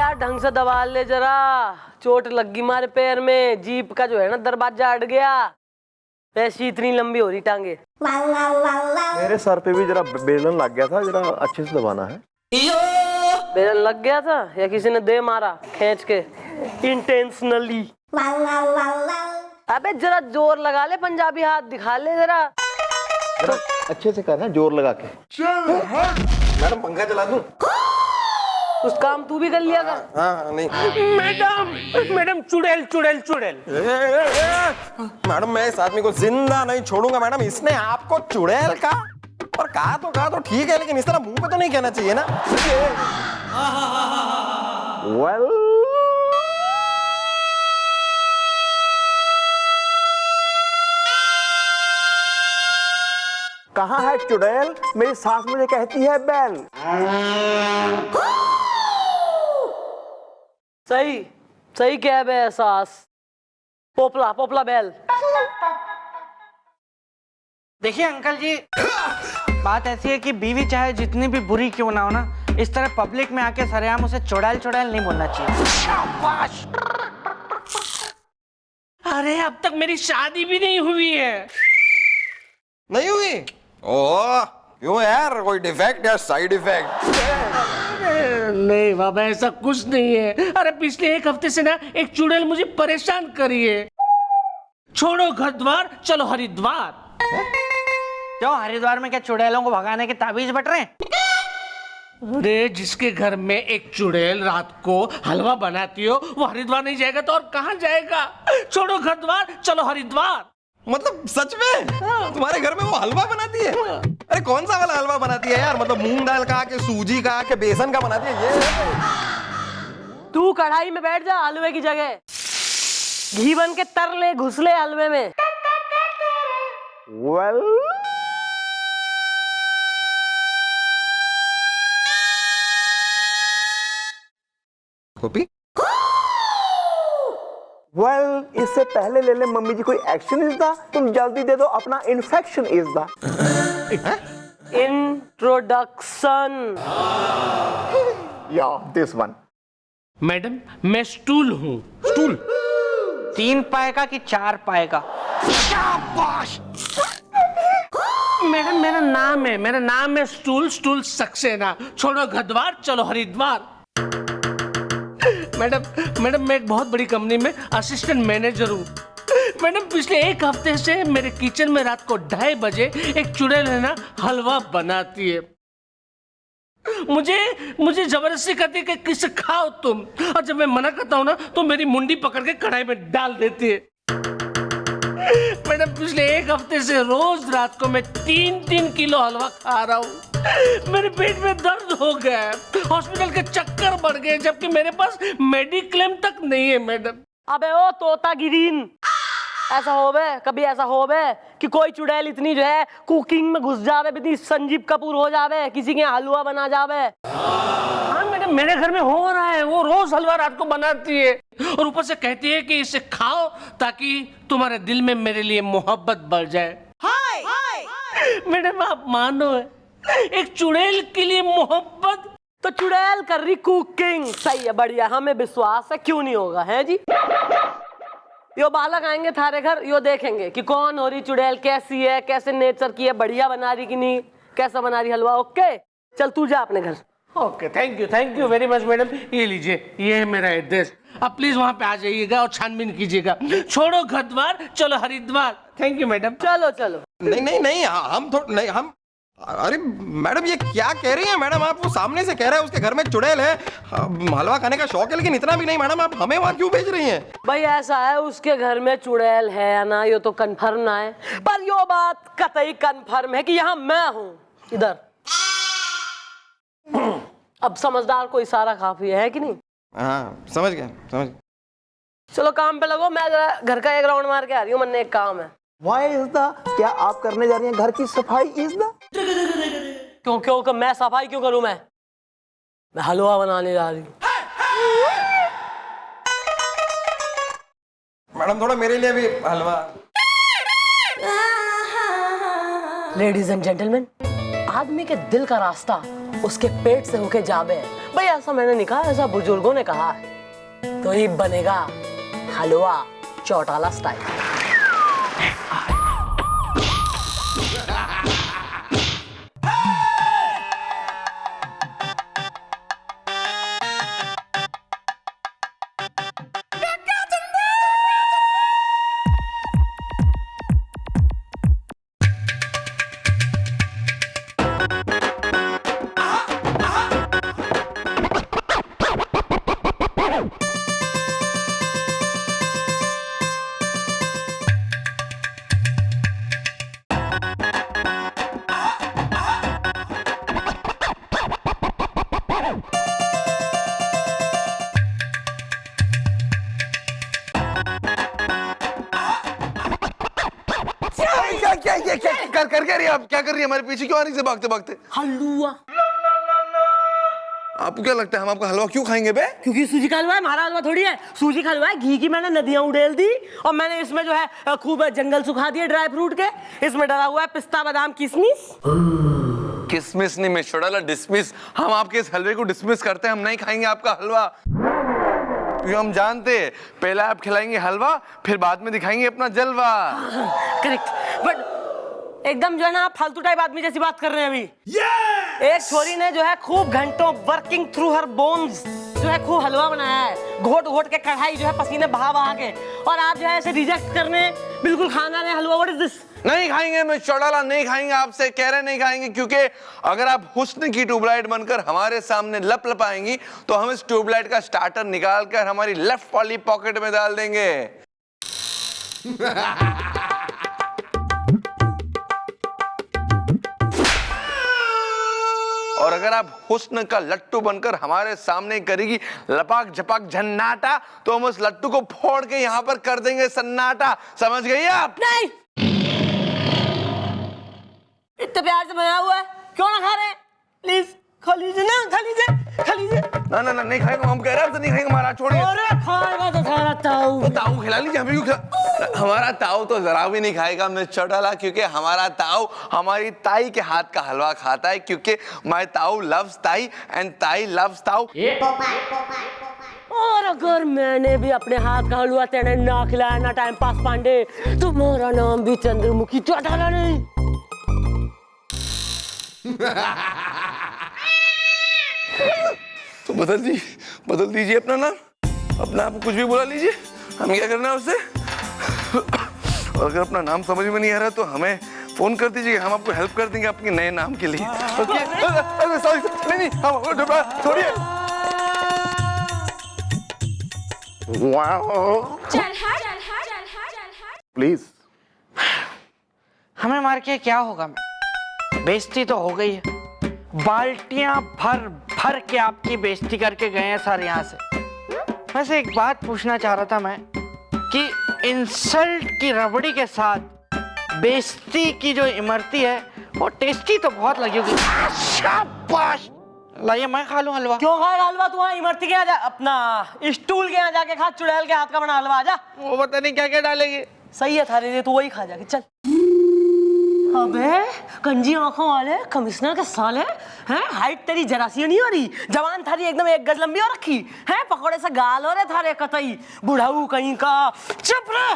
यार ढंग से दबा ले जरा, चोट लग गई मारे पैर में। जीप का जो है ना दरवाजा अट गया, वैसी इतनी लंबी हो रही टांगे। मेरे सर पे भी जरा बेलन लग गया था, जरा अच्छे से दबाना है। बेलन लग गया था या किसी ने दे मारा खींच के इंटेंशनली? अबे जरा जोर लगा ले, पंजाबी हाथ दिखा ले जरा। अच्छे से करना, जोर लगा के। मैडम पंखा चला दूं? कुछ काम तू भी कर लिया कर। हाँ नहीं मैडम चुड़ैल चुड़ैल चुड़ैल। मैडम मैं इस आदमी को जिंदा नहीं छोड़ूंगा मैडम। इसने आपको चुड़ैल का और कहा तो ठीक है, लेकिन इस तरह मुंह पे तो नहीं कहना चाहिए ना। वेल कहाँ है चुड़ैल? मेरी सास मुझे कहती है बैल। सही सही कह बे सास, पोपला पोपला बैल। देखिए अंकल जी, बात ऐसी है कि बीवी चाहे जितनी भी बुरी क्यों ना हो ना, इस तरह पब्लिक में आके सरेआम उसे चुड़ैल चुड़ैल नहीं बोलना चाहिए। शाबाश। अरे अब तक मेरी शादी भी नहीं हुई है। नहीं हुई? ओह क्यों यार, कोई डिफेक्ट या साइड इफेक्ट? नहीं बाबा ऐसा कुछ नहीं है। अरे पिछले एक हफ्ते से ना एक चुड़ैल मुझे परेशान करी है। छोड़ो घर द्वार चलो हरिद्वार। क्यों हरिद्वार में क्या चुड़ैलों को भगाने के ताबीज बट रहे हैं? अरे जिसके घर में एक चुड़ैल रात को हलवा बनाती हो वो हरिद्वार नहीं जाएगा तो और कहां जाएगा? छोड़ो घर द्वार चलो हरिद्वार। मतलब सच में तुम्हारे घर में वो हलवा बनाती है? अरे कौन सा वाला हलवा बनाती है यार? मतलब मूंग दाल का के सूजी का के बेसन का बनाती है ये? तू कढ़ाई में बैठ जा हलवे की जगह, घी बन के तर ले घुस ले हलवे में। वेल कॉपी वेल इससे पहले ले ले मम्मी जी, कोई एक्शन इज द, तुम जल्दी दे दो अपना इन्फेक्शन इज द। इंट्रोडक्शन। या दिस वन। मैडम मैं स्टूल हूँ। स्टूल 3 पाए का कि 4 पाए का? शाबाश। मैडम मेरा नाम है स्टूल, स्टूल सक्सेना। छोड़ो घरद्वार चलो हरिद्वार। मैडम मैं एक बहुत बड़ी कंपनी में असिस्टेंट मैनेजर हूँ। मैडम पिछले एक हफ्ते से मेरे किचन में रात को 2:30 बजे एक चुड़ैल है ना हलवा बनाती है। मुझे जबरदस्ती करती है कि किसे खाओ तुम, और जब मैं मना करता हूँ ना तो मेरी मुंडी पकड़ के कढ़ाई में डाल देती है। मैडम पिछले एक हफ्ते से रोज रात को मैं 3-3 किलो हलवा खा रहा हूँ। मेरे पेट में दर्द हो गया है, हॉस्पिटल के चक्कर बढ़ गए, जबकि मेरे पास मेडिक्लेम तक नहीं है। मैडम अबे ओ तोता गिरीन, ऐसा होवे कभी ऐसा होवे कि कोई चुड़ैल इतनी जो है कुकिंग में घुस जावे, इतनी संजीव कपूर हो जावे, किसी के हलवा बना जावे? हाँ मैडम मेरे घर में हो रहा है। वो रोज हलवा रात को बनाती है और ऊपर से कहती है कि इसे खाओ ताकि तुम्हारे दिल में मेरे लिए मोहब्बत बढ़ जाए। हाय मैडम आप मानो एक चुड़ैल के लिए मोहब्बत? तो चुड़ैल कर रही कुकिंग, सही है, बढ़िया, हमें विश्वास है, क्यों नहीं होगा है जी। यो बालक आएंगे थारे घर, यो देखेंगे कि कौन हो रही चुड़ैल, कैसी है, कैसे नेचर की है, बढ़िया बना रही कि नहीं, कैसा बना रही हलवा। ओके चल तू जा अपने घर। Okay thank you very much madam. ये लीजिए, ये है मेरा एड्रेस। आप प्लीज वहाँ पे आ जाइएगा और छानबीन कीजिएगा। छोड़ो घर द्वार चलो हरिद्वार। Thank you madam. चलो चलो। नहीं हम थोड़ा नहीं हम। अरे मैडम ये क्या कह रही हैं मैडम आप? वो सामने से कह रहा है उसके घर में चुड़ैल है, हलवा खाने का शौक है, लेकिन इतना भी नहीं मैडम। आप हमें वहाँ क्यों भेज रही हैं? भाई ऐसा है उसके घर में चुड़ैल है या ना, ये तो कंफर्म ना है, पर यो बात कतई कंफर्म है कि यहाँ मैं हूँ इधर। अब समझदार को इशारा काफी है कि नहीं? हाँ समझ गया। चलो काम पे लगो, मैं जरा घर का एक राउंड मार के आ रही हूँ, मन एक काम है। Why is the? क्या आप करने जा रही हैं घर की सफाई? इज द क्यों मैं सफाई क्यों करूं? मैं हलवा बनाने जा रही हूँ। मैडम थोड़ा मेरे लिए भी हलवा। लेडीज एंड जेंटलमैन, आदमी के दिल का रास्ता उसके पेट से होके जावे, भाई ऐसा मैंने नहीं कहा, ऐसा बुजुर्गों ने कहा है। तो ये बनेगा हलवा चौटाला स्टाइल। क्या कर रही है आप? क्या कर रही है? हमारे पीछे क्यों आ रही है भागते भागते? हलवा। आपको क्या लगता है हम आपका हलवा क्यों खाएंगे बे? क्योंकि सूजी का हलवा है, हमारा हलवा थोड़ी है। सूजी का हलवा है, घी की मैंने नदियां उड़ेल दी और मैंने इसमें जो है खूब जंगल सुखा दिए ड्राई फ्रूट के। इसमें डला हुआ है पिस्ता बादाम किशमिश। किसमिस नहीं मैं छोड़ा डिसमिस। हम आपके इस हलवे को डिसमिस करते हैं, हम नहीं खाएंगे आपका हलवा क्योंकि हम जानते हैं पहले आप खिलाएंगे हलवा फिर बाद में दिखाएंगे अपना जलवा। करेक्ट, बट एकदम जो है ना आप फालतू टाइप आदमी जैसी बात कर रहे हैं अभी। एक छोरी ने जो है खूब घंटों वर्किंग थ्रू हर बोन्स जो है खूब हलवा बनाया है, घोट घोट के कढ़ाई जो है पसीने बहा बहा के, और आप जो है ऐसे रिजेक्ट करने बिल्कुल खाना नहीं हलवा। What is this? नहीं खाएंगे मैं चौड़ाला, नहीं खाएंगे, आपसे कह रहे नहीं खाएंगे क्योंकि अगर आप हुस्न की ट्यूबलाइट बनकर हमारे सामने लप लपाएंगी तो हम इस ट्यूबलाइट का स्टार्टर निकाल कर हमारी लेफ्ट वाली पॉकेट में डाल देंगे। और अगर आप हुस्न का लट्टू बनकर हमारे सामने करेगी लपाक झपाक झन्नाटा तो हम उस लट्टू को फोड़ के यहाँ पर कर देंगे सन्नाटा। समझ गई आप? नहीं, इतने प्यार से बनाया हुआ है, क्यों ना खा रहे हैं? प्लीज खा लीजिए ना, खा लीजिए, खा लीजिए। ना ना ना नहीं खाएगा, हम कह रहे हैं आपसे नहीं खाएगा, हमारा छोड़िए। अरे खाएगा तो सारा ताऊ। तो ताऊ खिला लीजिए, हमें क्यों खिला? हमारा ताऊ तो जरा भी नहीं खाएगा मिस चौटाला क्योंकि हमारा ताऊ हमारी ताई के हाथ का हलवा खाता है क्योंकि माय ताऊ लव्स ताई एंड ताई लव्स ताऊ। और अगर मैंने भी अपने हाथ का हलवा तेने ना खिलाया ना टाइम पास पांडे तो मेरा नाम भी चंद्रमुखी चौटाला नहीं। तो बदल दीजिए अपना नाम, अपना आप कुछ भी बुला लीजिए, हम क्या करना है उससे। और अगर अपना नाम समझ में नहीं आ रहा तो हमें फोन कर दीजिए, हम आपको हेल्प कर देंगे आपके नए नाम के लिए। सॉरी नहीं हम छोड़िए। प्लीज हमें मार के क्या होगा? बेइज्जती तो हो गई है, बाल्टियां भर भर के आपकी बेइज्जती करके गए हैं सर यहाँ से। वैसे एक बात पूछना चाह रहा था मैं कि इंसल्ट की रबड़ी के साथ बेइज्जती की जो इमरती है वो टेस्टी तो बहुत लगी होगी। शाबाश, लाइए मैं खा लूं हलवा। क्यों खाएगा हलवा? तू वहाँ इमरती के यहाँ जा, अपना स्टूल के यहाँ जाके खा, चुड़ैल के हाथ का बना हलवा। आजा, वो पता नहीं क्या क्या डालेंगे। सही है थारे लिए, तू वही खा जाके चल। अबे कंजी आंखों वाले कमिश्नर के साले हैं, हाइट तेरी जरा सी नहीं हो रही, जवान थारी एकदम 1 गज लंबी हो रखी है, पकौड़े से गाल हो रहे थारे कतई, बुढ़ाऊ कहीं का। चुप रह,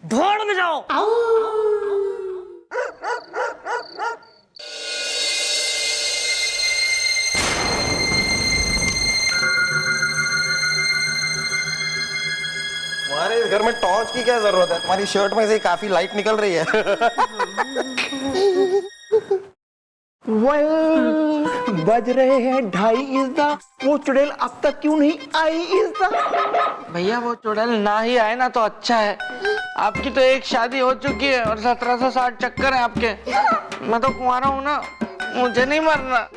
भोड़ में जाओ। तुम्हारे इस घर में टॉर्च की क्या जरूरत है? तुम्हारी शर्ट में से काफी लाइट निकल रही है। बज रहे हैं 2:30 इज़्दा, वो चुड़ैल अब तक क्यों नहीं आई इज़्दा? भैया वो चुड़ैल ना ही आए ना तो अच्छा है। आपकी तो एक शादी हो चुकी है और 1760 चक्कर है आपके। मैं तो कुंवारा हूँ ना, मुझे नहीं मरना।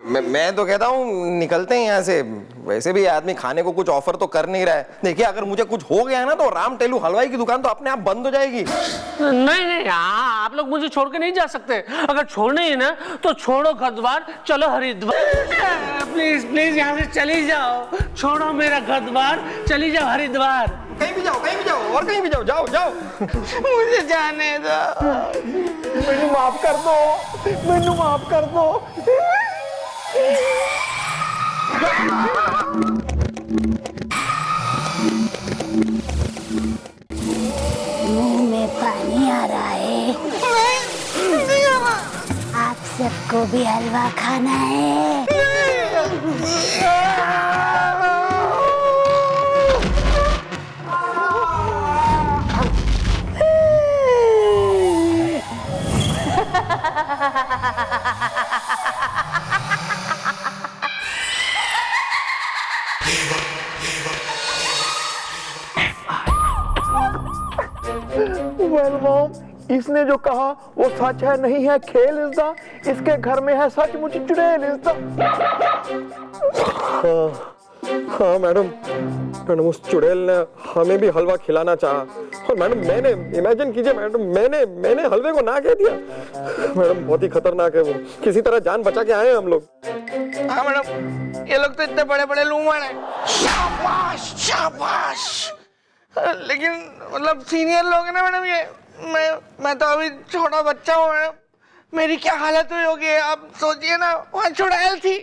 मैं तो कहता हूँ निकलते हैं यहाँ से। वैसे भी आदमी खाने को कुछ ऑफर तो कर नहीं रहा है। देखिए अगर मुझे कुछ हो गया ना तो राम टेलू हलवाई की दुकान तो अपने आप बंद हो जाएगी। नहीं नहीं, हाँ आप लोग मुझे छोड़ के नहीं जा सकते। अगर छोड़ने ही ना तो छोड़ो घर द्वार, चलो हरिद्वार। प्लीज प्लीज यहाँ से चली जाओ, छोड़ो मेरा घर द्वार, चली जाओ हरिद्वार। कहीं भी जाओ, कहीं भी जाओ, और कहीं भी जाओ, जाओ जाओ। मुझे जाने दो, मैनू माफ कर दो, मैनू माफ कर दो। आपको भी हलवा खाना है? वेल मॉम, इसने जो कहा वो सच है नहीं है खेल इज द, इसके घर में है सचमुच चुड़ैल इज द। हाँ मैडम, मैडम उस चुड़ैल ने हमें भी हलवा खिलाना चाहा और मैडम मैंने, इमेजिन कीजिए मैडम, मैंने हलवे को ना कह दिया। मैडम बहुत ही खतरनाक है वो, किसी तरह जान बचा के आए हैं हम लोग। हाँ मैडम, ये लोग तो इतने बड़े बड़े लूमड़ हैं। शाबाश शाबाश। लेकिन मतलब सीनियर लोग हैं ना मैडम, ये मैं तो अभी छोटा बच्चा हूँ मैडम, मेरी क्या हालत हुई होगी आप सोचिए ना। वहाँ चुड़ैल थी।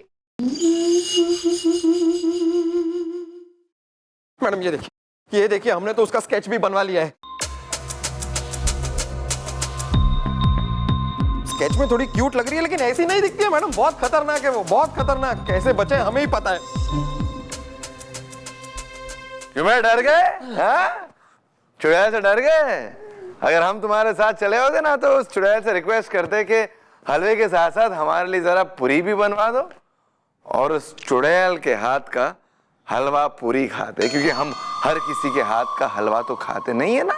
मैडम ये देखिए हमने तो उसका स्केच भी बनवा लिया है। स्केच में थोड़ी क्यूट लग रही है लेकिन ऐसी नहीं दिखती है मैडम, बहुत खतरनाक है वो, बहुत खतरनाक। कैसे बचे हमें ही पता है। क्यों मैं डर गए? हाँ? चुड़ैल से डर गए? अगर हम तुम्हारे साथ चले होते ना तो उस चुड़ैल से रिक्वेस्ट करते कि हलवे के साथ साथ हमारे लिए जरा पूरी भी बनवा दो और उस चुड़ैल के हाथ का हलवा पूरी खाते, क्योंकि हम हर किसी के हाथ का हलवा तो खाते नहीं है ना।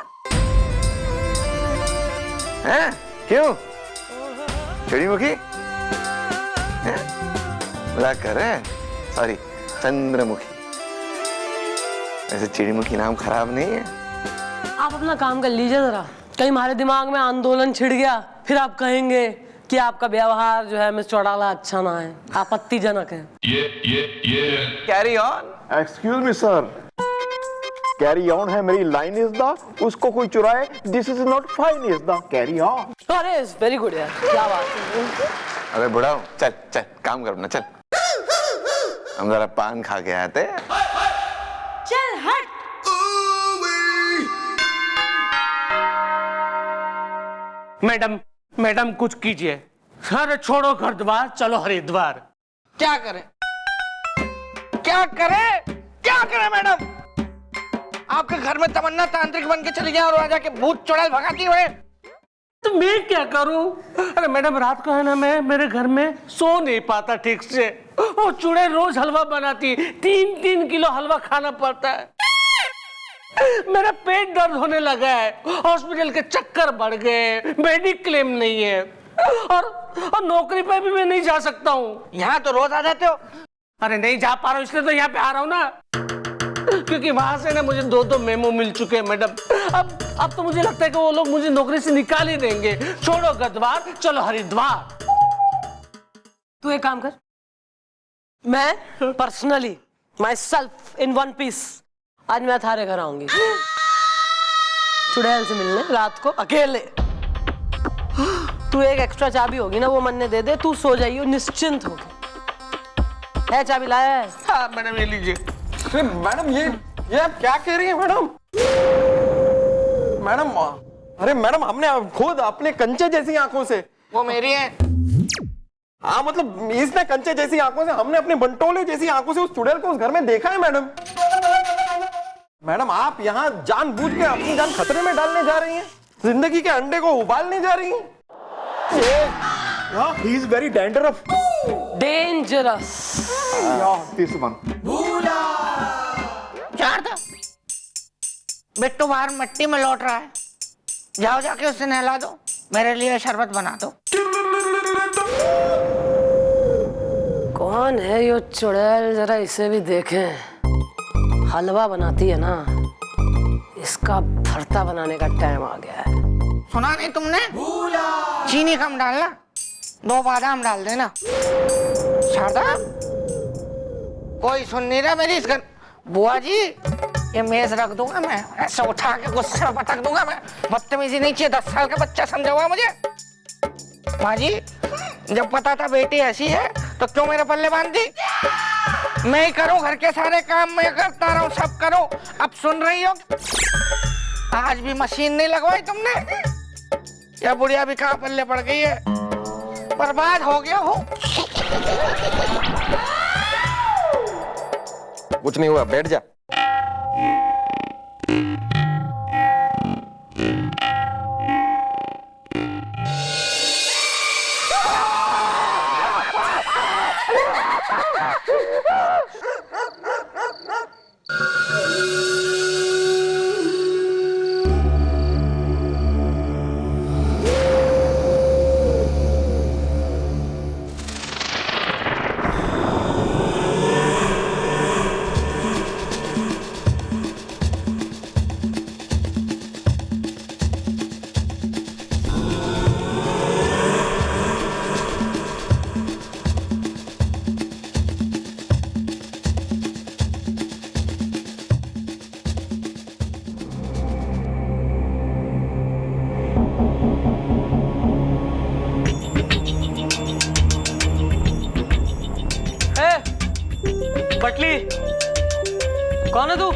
हैं? क्यों? चिड़ीमुखी? मजाक कर रहे हैं? सॉरी, चंद्रमुखी। ऐसे चिड़ीमुखी नाम खराब नहीं है। आप अपना काम कर लीजिए जरा, कहीं हमारे दिमाग में आंदोलन छिड़ गया फिर आप कहेंगे कि आपका व्यवहार जो है मिस चौटाला अच्छा ना है, आपत्तिजनक है। Carry on. Excuse me sir, carry on है मेरी लाइन इज द, उसको कोई चुराए this is not fine is the, carry on. अरे वेरी गुड यार, क्या बात है। अरे बुढ़ाओ, चल चल काम कर अपना, चल हम जरा पान खा के आते। चल हट। मैडम कुछ कीजिए। अरे छोड़ो घर द्वार, चलो हरिद्वार। क्या करें क्या करें क्या करें मैडम? आपके घर में तमन्ना तांत्रिक बन के चली गई और वहां जाके भूत चुड़ैल भगाती है। तो मैं क्या करूं? अरे मैडम रात को है ना, मैं मेरे घर में सो नहीं पाता ठीक से। वो चुड़ैल रोज हलवा बनाती, 3-3 किलो हलवा खाना पड़ता है। मेरा पेट दर्द होने लगा है, हॉस्पिटल के चक्कर बढ़ गए, मेडिक्लेम नहीं है और नौकरी पे भी मैं नहीं जा सकता हूँ। यहाँ तो रोज आ जाते हो। अरे नहीं जा पा रहा हूँ इसलिए तो यहाँ पे आ रहा हूँ ना, क्योंकि वहां से ना मुझे 2 मेमो मिल चुके हैं मैडम। अब तो मुझे लगता है कि वो लोग मुझे नौकरी से निकाल ही देंगे। छोड़ो गद्वार, चलो हरिद्वार। तू एक काम कर, मैं personally myself in one piece आज मैं थारे घर आऊंगी चुड़ैल से मिलने रात को अकेले। तू एक एक्स्ट्रा चाबी होगी ना वो मन्ने दे दे, तू सो जाइयो निश्चिंत हो। है चाबी लाया है? हाँ मैडम ये लीजिए। अरे मैडम ये आप क्या कह रही हैं मैडम? मैडम अरे मैडम हमने खुद अपने कंचे जैसी आंखों से, वो मेरी है। हाँ मतलब इसने कंचे जैसी आंखों से, हमने अपने बंटोले जैसी आंखों से उस चुड़ैल को उस घर में देखा है मैडम। मैडम आप यहाँ जानबूझ के अपनी जान खतरे में डालने जा रही हैं, जिंदगी के अंडे को उबालने जा रही हैं। He is very dangerous. Dangerous. Yeah, this one. Sharda, Bittu बाहर मिट्टी में लौट रहा है, जाओ जाके उसे नहला दो, मेरे लिए शरबत बना दो। कौन है यो चुड़ैल, जरा इसे भी देखें। हलवा बनाती है ना, इसका भरता बनाने का टाइम आ गया है। सुना नहीं तुमने? चीनी कम डालना, 2 बादाम डाल देना। शारदा, कोई सुन नहीं रहा मेरी इस घर। बुआ जी ये मेज रख दूंगा मैं, ऐसे उठा के गुस्से में पटक दूंगा मैं। बदतमीजी नहीं चाहिए, 10 साल का बच्चा समझा हुआ मुझे। माँ जी जब पता था बेटी ऐसी है तो क्यों मेरे पल्ले बांध दी? मैं ही करूं घर के सारे काम, मैं करता रहूं, सब करूं। अब सुन रही हो? आज भी मशीन नहीं लगवाई तुमने? या बुढ़िया भी कहाँ पल्ले पड़ गई है? बर्बाद हो गया हो। कुछ नहीं हुआ, बैठ जा। बटली, कौन है तू?